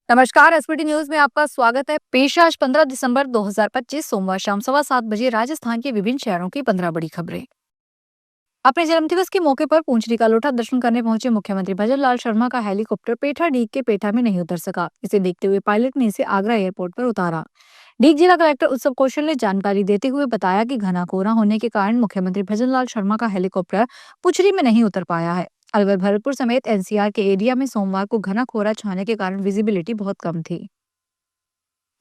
नमस्कार, SPT news में आपका स्वागत है। पेश आज 15 दिसंबर 2025 सोमवार शाम 7:15 राजस्थान के विभिन्न शहरों की 15 बड़ी खबरें। अपने जन्मदिवस के मौके पर पूंछड़ी का लोटा दर्शन करने पहुंचे मुख्यमंत्री भजन लाल शर्मा का हेलीकॉप्टर पेठा डीग के पेठा में नहीं उतर सका। इसे देखते हुए पायलट ने इसे आगरा एयरपोर्ट पर उतारा। डीग जिला कलेक्टर उत्सव कौशल ने जानकारी देते हुए बताया कि घना कोहरा होने के कारण मुख्यमंत्री भजन लाल शर्मा का हेलीकॉप्टर पुछरी में नहीं उतर पाया है। अलवर भरतपुर समेत एनसीआर के एरिया में सोमवार को घना कोहरा छाने के कारण विजिबिलिटी बहुत कम थी।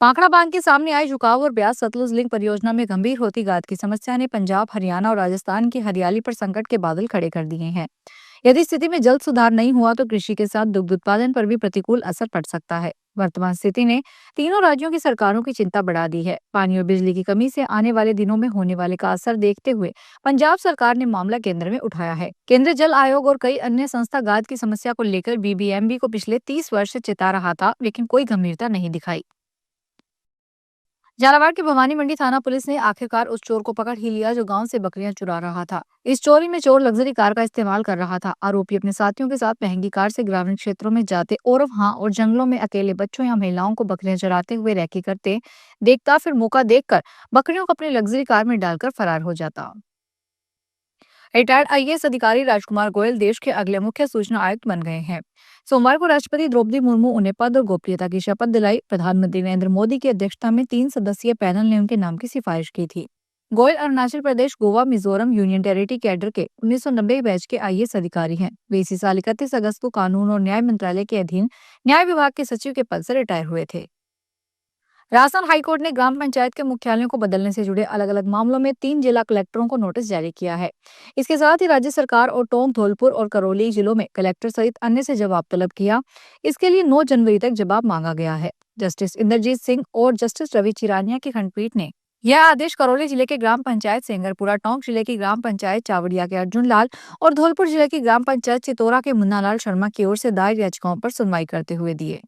पाखड़ा बांध के सामने आई झुकाव और ब्यास सतलुज लिंक परियोजना में गंभीर होती गाद की समस्या ने पंजाब, हरियाणा और राजस्थान की हरियाली पर संकट के बादल खड़े कर दिए हैं। यदि स्थिति में जल्द सुधार नहीं हुआ तो कृषि के साथ दुग्ध उत्पादन पर भी प्रतिकूल असर पड़ सकता है। वर्तमान स्थिति ने तीनों राज्यों की सरकारों की चिंता बढ़ा दी है। पानी और बिजली की कमी से आने वाले दिनों में होने वाले का असर देखते हुए पंजाब सरकार ने मामला केंद्र में उठाया है। केंद्रीय जल आयोग और कई अन्य संस्था गाद की समस्या को लेकर बीबीएमबी को पिछले 30 वर्ष से चिता रहा था, लेकिन कोई गंभीरता नहीं दिखाई। झालावाड़ की भवानी मंडी थाना पुलिस ने आखिरकार उस चोर को पकड़ ही लिया जो गांव से बकरियां चुरा रहा था। इस चोरी में चोर लग्जरी कार का इस्तेमाल कर रहा था। आरोपी अपने साथियों के साथ महंगी कार से ग्रामीण क्षेत्रों में जाते और वहां और जंगलों में अकेले बच्चों या महिलाओं को बकरियां चराते हुए रैकी करते देखता, फिर मौका देखकर बकरियों को अपनी लग्जरी कार में डालकर फरार हो जाता। रिटायर्ड आईएएस अधिकारी राजकुमार गोयल देश के अगले मुख्य सूचना आयुक्त बन गए हैं। सोमवार को राष्ट्रपति द्रौपदी मुर्मू उन्हें पद और गोपनीयता की शपथ दिलाई। प्रधानमंत्री नरेंद्र मोदी की अध्यक्षता में 3 सदस्यीय पैनल ने उनके नाम की सिफारिश की थी। Goyal Arunachal Pradesh, Goa, Mizoram union territory cadre के 1990 बैच के आईएएस अधिकारी हैं। वे इसी साल 31 अगस्त को कानून और न्याय मंत्रालय के अधीन न्याय विभाग के सचिव के पद से रिटायर हुए थे। राजस्थान हाईकोर्ट ने ग्राम पंचायत के मुख्यालयों को बदलने से जुड़े अलग अलग मामलों में 3 जिला कलेक्टरों को नोटिस जारी किया है। इसके साथ ही राज्य सरकार और टोंक, धौलपुर और करौली जिलों में कलेक्टर सहित अन्य से जवाब तलब किया। इसके लिए 9 जनवरी तक जवाब मांगा गया है। जस्टिस इंद्रजीत सिंह और जस्टिस रवि चिरानिया की खंडपीठ ने यह आदेश करौली जिले के ग्राम पंचायत सेंगरपुरा, टोंक जिले की ग्राम पंचायत चावड़िया के अर्जुन लाल और धौलपुर जिले की ग्राम पंचायत चितौरा के मुन्ना लाल शर्मा की ओर से दायर याचिकाओं पर सुनवाई करते हुए दिए।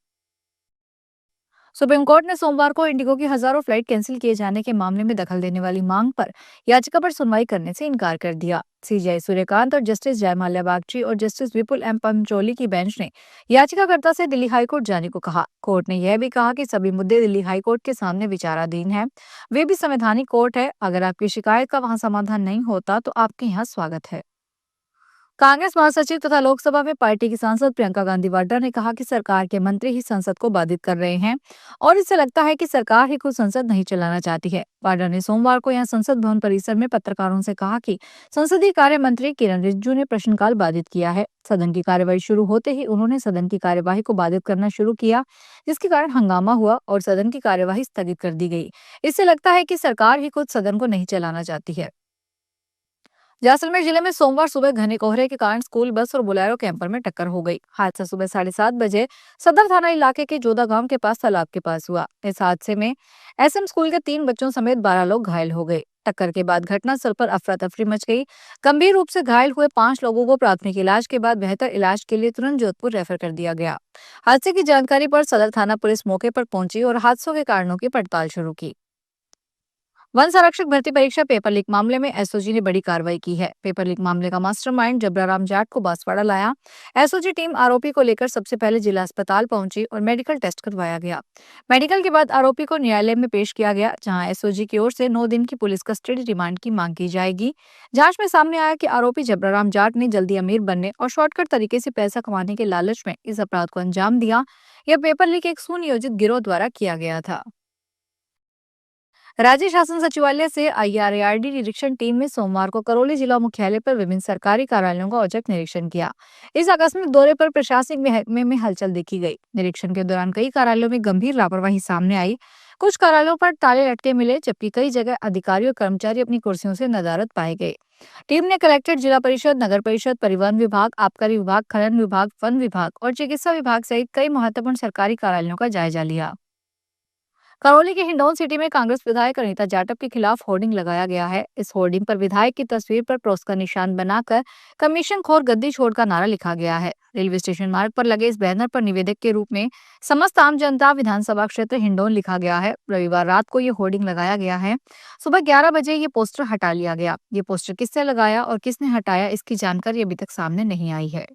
सुप्रीम कोर्ट ने सोमवार को इंडिगो की हजारों फ्लाइट कैंसिल किए जाने के मामले में दखल देने वाली मांग पर याचिका पर सुनवाई करने से इनकार कर दिया। सीजेआई सूर्यकांत और जस्टिस जयमाल्या बागची और जस्टिस विपुल एम पंचोली की बेंच ने याचिकाकर्ता से दिल्ली हाईकोर्ट जाने को कहा। कोर्ट ने यह भी कहा कि सभी मुद्दे दिल्ली हाईकोर्ट के सामने विचाराधीन हैं। वे भी संवैधानिक कोर्ट है। अगर आपकी शिकायत का वहां समाधान नहीं होता तो आपके यहाँ स्वागत है। कांग्रेस महासचिव तथा लोकसभा में पार्टी की सांसद प्रियंका गांधी वाड्रा ने कहा कि सरकार के मंत्री ही संसद को बाधित कर रहे हैं और इससे लगता है कि सरकार ही खुद संसद नहीं चलाना चाहती है। वाड्रा ने सोमवार को यहां संसद भवन परिसर में पत्रकारों से कहा कि संसदीय कार्य मंत्री किरण रिजिजू ने प्रश्नकाल बाधित किया है। सदन की कार्यवाही शुरू होते ही उन्होंने सदन की कार्यवाही को बाधित करना शुरू किया, जिसके कारण हंगामा हुआ और सदन की कार्यवाही स्थगित कर दी गई। इससे लगता है कि सरकार ही खुद सदन को नहीं चलाना चाहती है। जैसलमेर जिले में सोमवार सुबह घने कोहरे के कारण स्कूल बस और बोलेरो कैंपर में टक्कर हो गई। हादसा सुबह 7:30 बजे सदर थाना इलाके के जोधा गांव के पास तालाब के पास हुआ। इस हादसे में एसएम स्कूल के 3 बच्चों समेत 12 लोग घायल हो गए। टक्कर के बाद घटनास्थल पर अफरा तफरी मच गई। गंभीर रूप से घायल हुए 5 लोगों को प्राथमिक इलाज के बाद बेहतर इलाज के लिए तुरंत जोधपुर रेफर कर दिया गया। हादसे की जानकारी पर सदर थाना पुलिस मौके पर पहुंची और हादसों के कारणों की पड़ताल शुरू की। वन संरक्षक भर्ती परीक्षा पेपर लीक मामले में एसओजी ने बड़ी कार्रवाई की है। पेपर लीक मामले का मास्टरमाइंड जबराराम जाट को बांसवाड़ा लाया। एसओजी टीम आरोपी को लेकर सबसे पहले जिला अस्पताल पहुंची और मेडिकल टेस्ट करवाया गया। मेडिकल के बाद आरोपी को न्यायालय में पेश किया गया, जहां एसओजी की ओर से 9 दिन की पुलिस कस्टडी रिमांड की मांग की जाएगी। जांच में सामने आया कि आरोपी जबराराम जाट ने जल्दी अमीर बनने और शॉर्टकट तरीके से पैसा कमाने के लालच में इस अपराध को अंजाम दिया। यह पेपर लीक एक सुनियोजित गिरोह द्वारा किया गया था। राज्य शासन सचिवालय से आईआरएआरडी निरीक्षण टीम ने सोमवार को करौली जिला मुख्यालय पर विभिन्न सरकारी कार्यालयों का औचक निरीक्षण किया। इस आकस्मिक दौरे पर प्रशासनिक महकमे में हलचल देखी गई। निरीक्षण के दौरान कई कार्यालयों में गंभीर लापरवाही सामने आई। कुछ कार्यालयों पर ताले लटके मिले, जबकि कई जगह अधिकारी और कर्मचारी अपनी कुर्सियों से नदारद पाए गए। टीम ने कलेक्ट्रेट, जिला परिषद, नगर परिषद, परिवहन विभाग, आबकारी विभाग, खनन विभाग, वन विभाग और चिकित्सा विभाग सहित कई महत्वपूर्ण सरकारी कार्यालयों का जायजा लिया। करौली के हिंडौन सिटी में कांग्रेस विधायक अनीता जाटव के खिलाफ होर्डिंग लगाया गया है। इस होर्डिंग पर विधायक की तस्वीर पर क्रॉस का निशान बनाकर कमीशन खोर गद्दी छोड़ का नारा लिखा गया है। रेलवे स्टेशन मार्ग पर लगे इस बैनर पर निवेदक के रूप में समस्त आम जनता विधानसभा क्षेत्र हिंडौन लिखा गया है। रविवार रात को ये होर्डिंग लगाया गया है। सुबह 11 बजे ये पोस्टर हटा लिया गया। ये पोस्टर किसने लगाया और किसने हटाया, इसकी जानकारी अभी तक सामने नहीं आई है।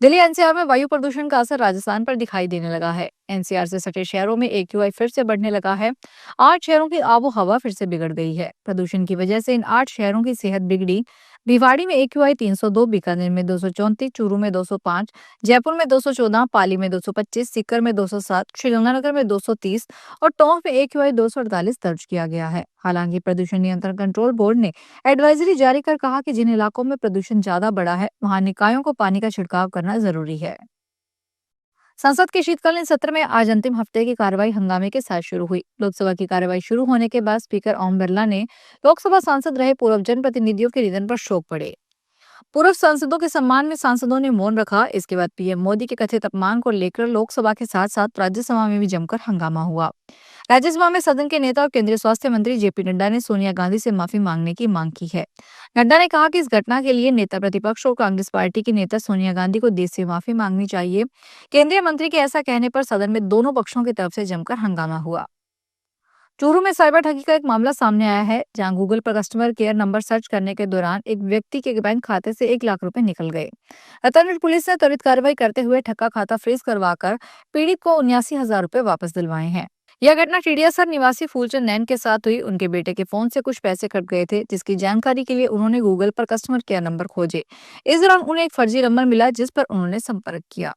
दिल्ली एनसीआर में वायु प्रदूषण का असर राजस्थान पर दिखाई देने लगा है। एनसीआर से सटे शहरों में एक्यूआई फिर से बढ़ने लगा है। 8 शहरों की आबो हवा फिर से बिगड़ गई है। प्रदूषण की वजह से इन 8 शहरों की सेहत बिगड़ी। भिवाड़ी में एक्यूआई 302, बीकानेर में 234, चूरू में 205, जयपुर में 214, पाली में 225, सीकर में 207, श्रीगंगानगर में 230 और टोंक में एक्यूआई 248 दर्ज किया गया है। हालांकि प्रदूषण नियंत्रण कंट्रोल बोर्ड ने एडवाइजरी जारी कर कहा कि जिन इलाकों में प्रदूषण ज्यादा बढ़ा है वहां निकायों को पानी का छिड़काव करना जरूरी है। संसद के शीतकालीन सत्र में आज अंतिम हफ्ते की कार्रवाई हंगामे के साथ शुरू हुई। लोकसभा की कार्रवाई शुरू होने के बाद स्पीकर ओम बिरला ने लोकसभा सांसद रहे पूर्व जनप्रतिनिधियों के निधन पर शोक पड़े। पूर्व सांसदों के सम्मान में सांसदों ने मौन रखा। इसके बाद पीएम मोदी के कथित अपमान को लेकर लोकसभा के साथ साथ राज्यसभा में भी जमकर हंगामा हुआ। राज्यसभा में सदन के नेता और केंद्रीय स्वास्थ्य मंत्री जेपी नड्डा ने सोनिया गांधी से माफी मांगने की मांग की है। नड्डा ने कहा कि इस घटना के लिए नेता प्रतिपक्ष और कांग्रेस पार्टी की नेता सोनिया गांधी को देश से माफी मांगनी चाहिए। केंद्रीय मंत्री के ऐसा कहने पर सदन में दोनों पक्षों की तरफ से जमकर हंगामा हुआ। चूरू में साइबर ठगी का एक मामला सामने आया है, जहां गूगल पर कस्टमर केयर नंबर सर्च करने के दौरान एक व्यक्ति के बैंक खाते से 1 लाख रुपए निकल गए। रतनपुर पुलिस ने त्वरित कार्रवाई करते हुए ठगा खाता फ्रीज करवाकर पीड़ित को 79,000 रुपए वापस दिलवाए हैं। यह घटना टीडियासर निवासी फूलचंद नैन के साथ हुई। उनके बेटे के फोन से कुछ पैसे कट गए थे, जिसकी जानकारी के लिए उन्होंने गूगल पर कस्टमर केयर नंबर खोजे। इस दौरान उन्हें एक फर्जी नंबर मिला, जिस पर उन्होंने संपर्क किया।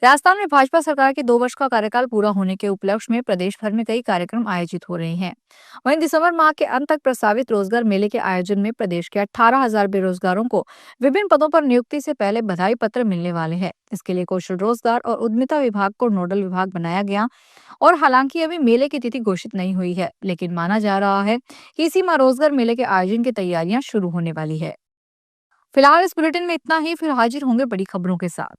राजस्थान में भाजपा सरकार के 2 वर्ष का कार्यकाल पूरा होने के उपलक्ष्य में प्रदेश भर में कई कार्यक्रम आयोजित हो रहे हैं। वहीं दिसंबर माह के अंत तक प्रस्तावित रोजगार मेले के आयोजन में प्रदेश के 18,000 बेरोजगारों को विभिन्न पदों पर नियुक्ति से पहले बधाई पत्र मिलने वाले हैं। इसके लिए कौशल रोजगार और उद्यमिता विभाग को नोडल विभाग बनाया गया। और हालांकि अभी मेले की तिथि घोषित नहीं हुई है, लेकिन माना जा रहा है कि इसी माह रोजगार मेले के आयोजन की तैयारियां शुरू होने वाली है। फिलहाल इस बुलेटिन में इतना ही। फिर हाजिर होंगे बड़ी खबरों के साथ।